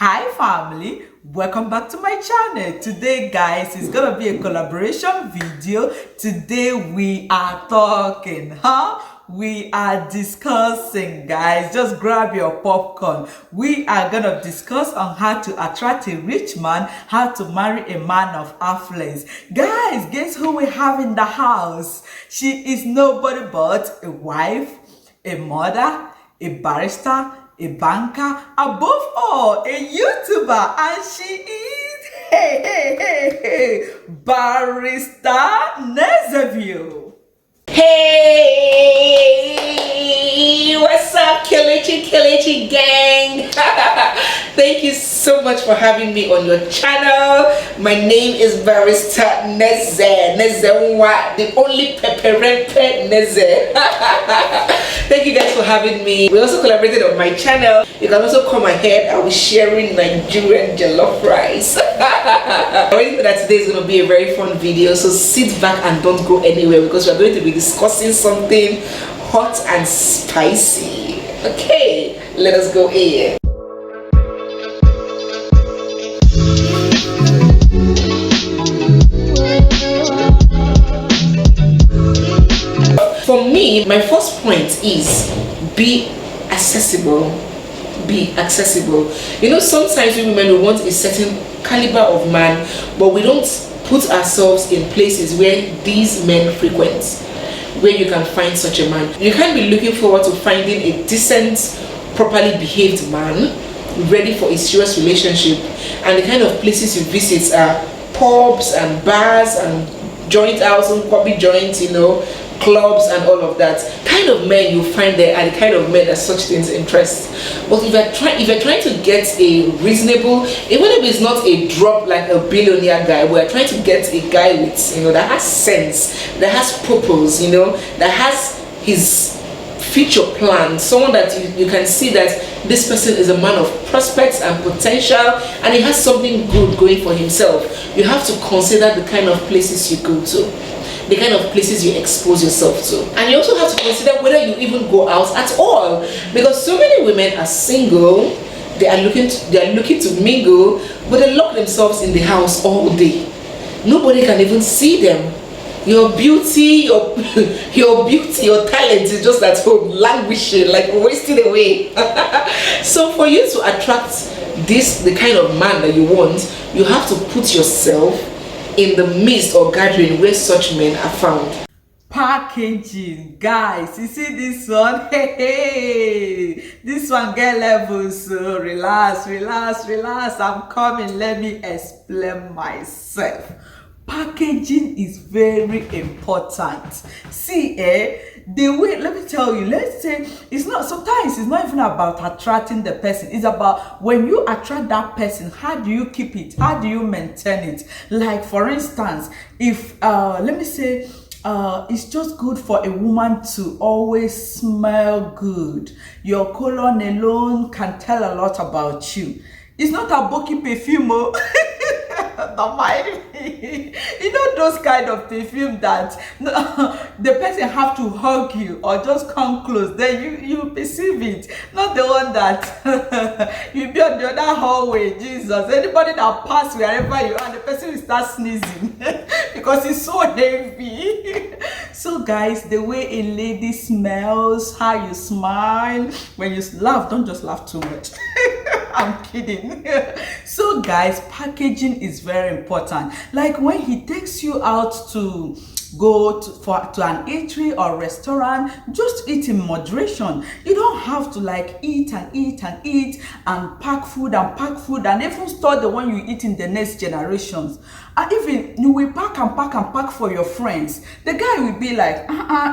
Hi family, welcome back to my channel. Today guys, it's gonna be a collaboration video. Today we are talking, we are discussing, guys. Just grab your popcorn. We are gonna discuss on how to attract a rich man, how to marry a man of affluence. Guys, guess who we have in the house? She is nobody but a wife, a mother, a barrister, a banker, above all, a YouTuber, and she is, Barrister Nezeview. Hey, what's up, Kelechi gang? Thank you so much for having me on your channel. My name is Barrister Neze Nwa, the only pepperenpe Neze. Thank you guys for having me. We also collaborated on my channel. You can also come ahead. I'll be sharing Nigerian jollof rice. I already know that today is going to be a very fun video, so sit back and don't go anywhere because we're going to be discussing something hot and spicy. Okay, let us go in. For me, my first point is be accessible. Be accessible. You know, sometimes we women want a certain caliber of man, but we don't put ourselves in places where these men frequent, where you can find such a man. You can't be looking forward to finding a decent, properly behaved man ready for a serious relationship, and the kind of places you visit are pubs and bars and joint house and coffee joints, you know, clubs and all of that. Kind of men you find there are the kind of men that such things interest. But if you're trying to get a reasonable, even if it's not a drop like a billionaire guy, we're trying to get a guy with, you know, that has sense, that has purpose, you know, that has his future plan, someone that you can see that this person is a man of prospects and potential, and he has something good going for himself. You have to consider the kind of places you go to, the kind of places you expose yourself to, and you also have to consider whether you even go out at all, because so many women are single. They are looking to mingle, but they lock themselves in the house all day. Nobody can even see them. Your beauty, your beauty, your talent is just at home languishing, like wasting away. So for you to attract the kind of man that you want, you have to put yourself in the midst or gathering where such men are found. Packaging, guys, you see this one? Hey, this one get levels, so relax, I'm coming. Let me explain myself. Packaging is very important. See, the way, let me tell you, let's say sometimes it's not even about attracting the person. It's about when you attract that person, how do you keep it? How do you maintain it? Like for instance, if let me say it's just good for a woman to always smell good. Your cologne alone can tell a lot about you. It's not a bulky perfume. Don't mind me. You know those kind of perfume that the person have to hug you or just come close, then you perceive it. Not the one that you be on the other hallway. Jesus, anybody that pass wherever you are, the person will start sneezing because it's so heavy. So guys, the way a lady smells, how you smile, when you laugh, don't just laugh too much. I'm kidding. So guys, packaging is very important. Like when he takes you out to go to an eatery or restaurant, just eat in moderation. You don't have to like eat and pack food and even store the one you eat in the next generations. And even you will pack and pack for your friends. The guy will be like,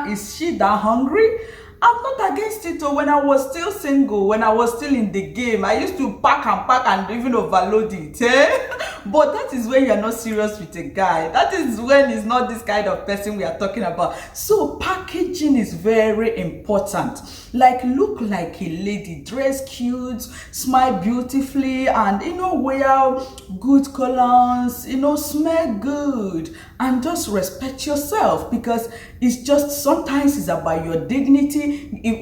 is she that hungry? I'm not against it. When I was still single, when I was still in the game, I used to pack and even overload it. But that is when you're not serious with a guy. That is when it's not this kind of person we are talking about. So packaging is very important. Like look like a lady, dress cute, smile beautifully, and wear good colognes, smell good, and just respect yourself, because it's just sometimes it's about your dignity.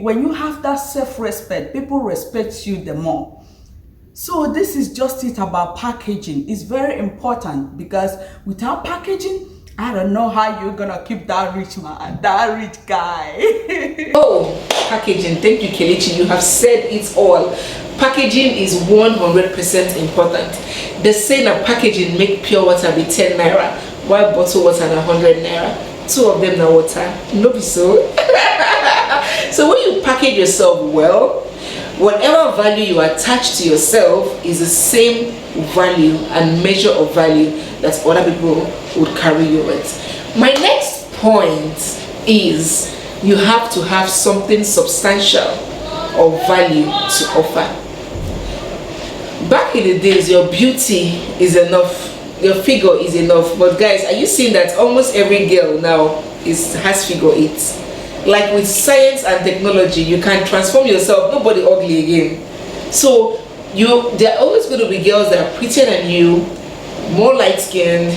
When you have that self-respect, people respect you the more. So this is just it about packaging. It's very important because without packaging, I don't know how you're gonna keep that rich man, that rich guy. Oh, packaging. Thank you, Kelechi. You have said it all. Packaging is 100% important. They say that packaging make pure water be 10 naira, while bottled water na 100 naira. Two of them na water. No be so. So when you package yourself well, whatever value you attach to yourself is the same value and measure of value that other people would carry you with. My next point is you have to have something substantial of value to offer. Back in the days, your beauty is enough, your figure is enough. But guys, are you seeing that almost every girl now has figure 8? Like with science and technology, you can transform yourself, nobody ugly again. So there are always going to be girls that are prettier than you, more light-skinned,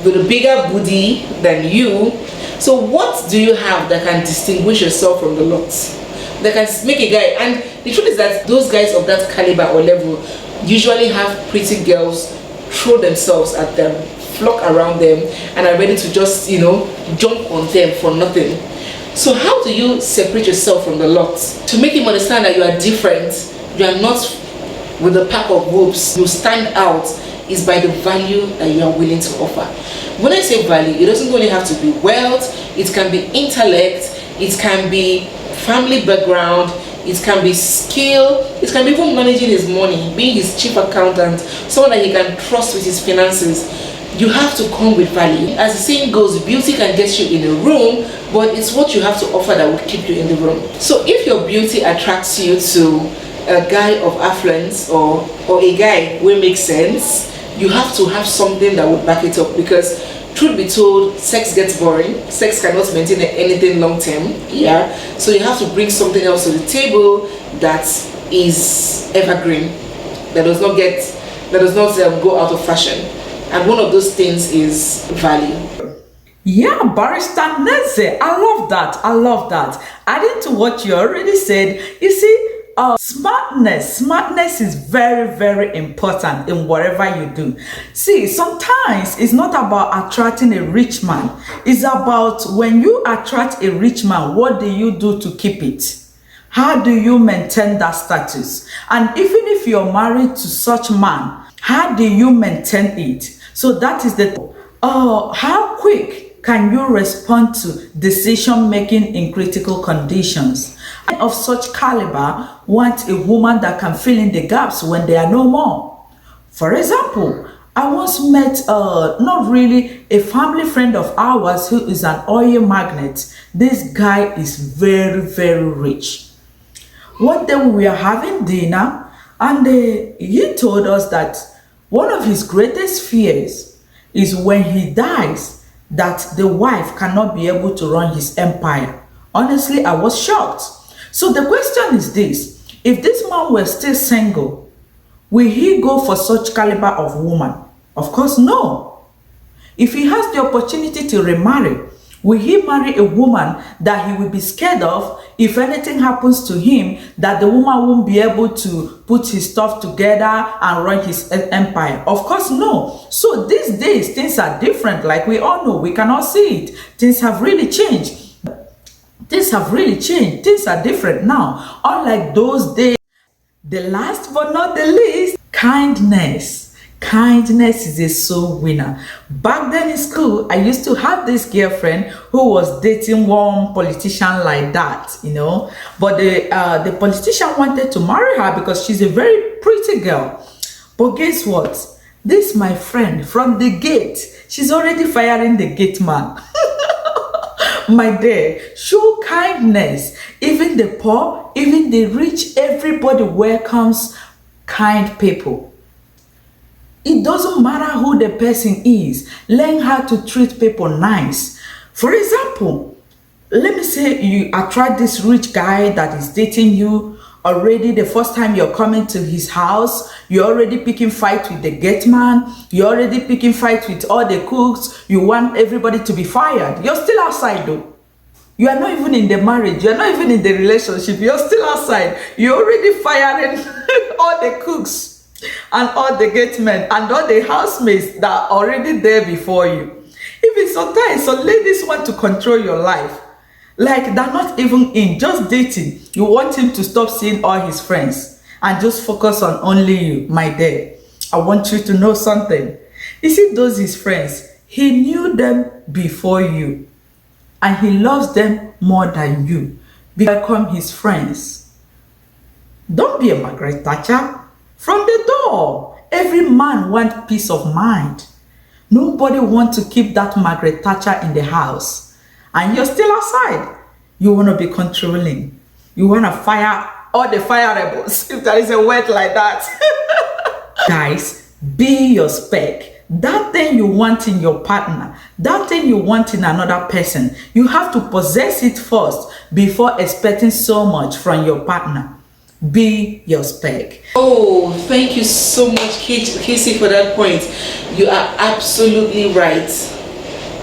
with a bigger booty than you. So what do you have that can distinguish yourself from the lot? That can make a guy, and the truth is that those guys of that caliber or level usually have pretty girls throw themselves at them, flock around them, and are ready to just, jump on them for nothing. So how do you separate yourself from the lot? To make him understand that you are different, you are not with a pack of wolves, you stand out, is by the value that you are willing to offer. When I say value, it doesn't only have to be wealth, it can be intellect, it can be family background, it can be skill, it can be even managing his money, being his chief accountant, someone that he can trust with his finances. You have to come with value. As the saying goes, beauty can get you in a room, but it's what you have to offer that will keep you in the room. So if your beauty attracts you to a guy of affluence or a guy who makes sense, you have to have something that would back it up, because truth be told, sex gets boring. Sex cannot maintain anything long term. Yeah. So you have to bring something else to the table that is evergreen, that does not go out of fashion. And one of those things is value. Yeah, Barrister Neze, I love that. I love that. Adding to what you already said, you see, smartness is very, very important in whatever you do. See, sometimes it's not about attracting a rich man. It's about when you attract a rich man, what do you do to keep it? How do you maintain that status? And even if you're married to such man, how do you maintain it? So that is how quick can you respond to decision making in critical conditions? Of such caliber want a woman that can fill in the gaps when there are no more. For example, I once met not really a family friend of ours who is an oil magnate. This guy is very, very rich. One day we were having dinner and he told us that one of his greatest fears is when he dies, that the wife cannot be able to run his empire. Honestly, I was shocked. So the question is this: if this man were still single, will he go for such caliber of woman? Of course, no. If he has the opportunity to remarry, will he marry a woman that he will be scared of if anything happens to him, that the woman won't be able to put his stuff together and run his empire? Of course, no. So these days, things are different. Like we all know, we cannot see it. Things have really changed. Things have really changed. Things are different now. Unlike those days. The last but not the least, kindness. Kindness is a soul winner. Back then in school, I used to have this girlfriend who was dating one politician like that, But the politician wanted to marry her because she's a very pretty girl. But guess what? This, my friend, from the gate, she's already firing the gate man. My dear, show kindness. Even the poor, even the rich, everybody welcomes kind people. It doesn't matter who the person is. Learn how to treat people nice. For example, let me say you attract this rich guy that is dating you. Already the first time you're coming to his house, you're already picking fight with the gate man. You're already picking fight with all the cooks. You want everybody to be fired. You're still outside though. You are not even in the marriage. You are not even in the relationship. You're still outside. You're already firing all the cooks and all the gatemen and all the housemates that are already there before you. Even sometimes some ladies want to control your life. Like they're not even in, just dating. You want him to stop seeing all his friends and just focus on only you, my dear. I want you to know something. You see those his friends, he knew them before you. And he loves them more than you. Become his friends. Don't be a Margaret Thatcher. From the door, every man wants peace of mind. Nobody wants to keep that Margaret Thatcher in the house. And you're still outside. You want to be controlling. You want to fire all the fire rebels, if there is a word like that. Guys, be your spec. That thing you want in your partner, that thing you want in another person, you have to possess it first before expecting so much from your partner. Be your spec. Oh, thank you so much, Casey, for that point. You are absolutely right.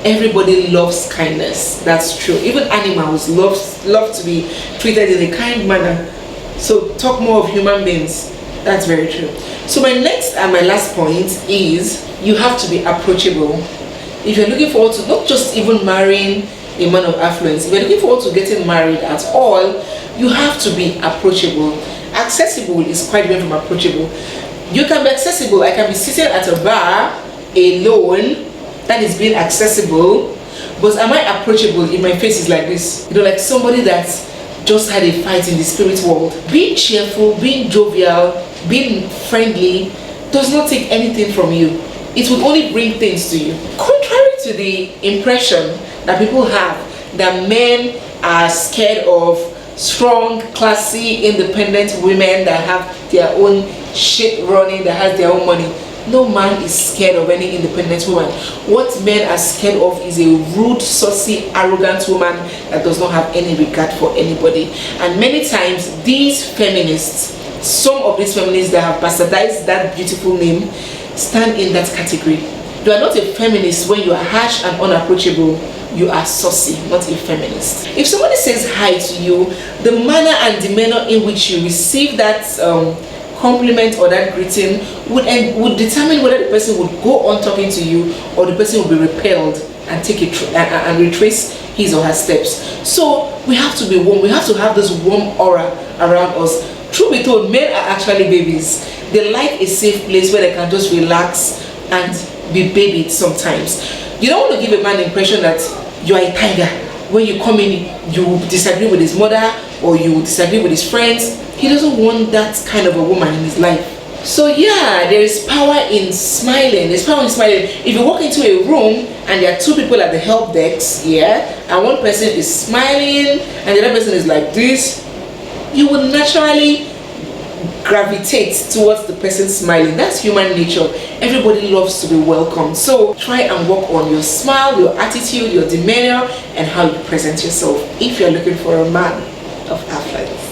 Everybody loves kindness. That's true. Even animals love to be treated in a kind manner. So talk more of human beings. That's very true. So my next and my last point is you have to be approachable. If you're looking forward to not just even marrying a man of affluence, if you're looking forward to getting married at all, you have to be approachable. Accessible is quite different from approachable. You can be accessible. I can be sitting at a bar alone, that is being accessible, but am I approachable if my face is like this? You know, like somebody that just had a fight in the spirit world. Being cheerful, being jovial, being friendly does not take anything from you. It will only bring things to you. Contrary to the impression that people have that men are scared of strong, classy, independent women that have their own shit running, that has their own money. No man is scared of any independent woman. What men are scared of is a rude, saucy, arrogant woman that does not have any regard for anybody. And many times these feminists, some of these feminists that have bastardized that beautiful name, stand in that category. You are not a feminist when you are harsh and unapproachable. You are saucy, not a feminist. If somebody says hi to you, the manner and demeanor in which you receive that compliment or that greeting would determine whether the person would go on talking to you or the person will be repelled and take it and retrace his or her steps. So we have to be warm. We have to have this warm aura around us. Truth be told, men are actually babies. They like a safe place where they can just relax and be babied sometimes. You don't want to give a man the impression that you are a tiger. When you come in, you disagree with his mother or you disagree with his friends. He doesn't want that kind of a woman in his life. So yeah, there is power in smiling. There's power in smiling. If you walk into a room and there are two people at the help desk, yeah, and one person is smiling and the other person is like this, you will naturally gravitate towards the person smiling. That's human nature. Everybody loves to be welcomed. So try and work on your smile, your attitude, your demeanor, and how you present yourself if you're looking for a man of affluence.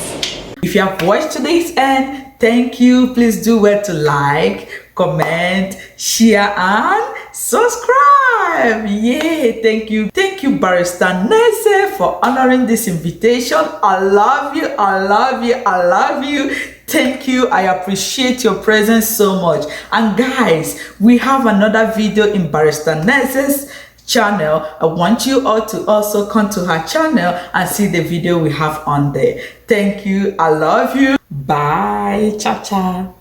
If you have watched to this end, thank you. Please do well to like, comment, share, and subscribe. Yay! Thank you. Thank you, Barrister Neze, for honoring this invitation. I love you. I love you. I love you. Thank you. I appreciate your presence so much. And guys, we have another video in Barrister Neze's channel. I want you all to also come to her channel and see the video we have on there. Thank you. I love you. Bye. Ciao, ciao.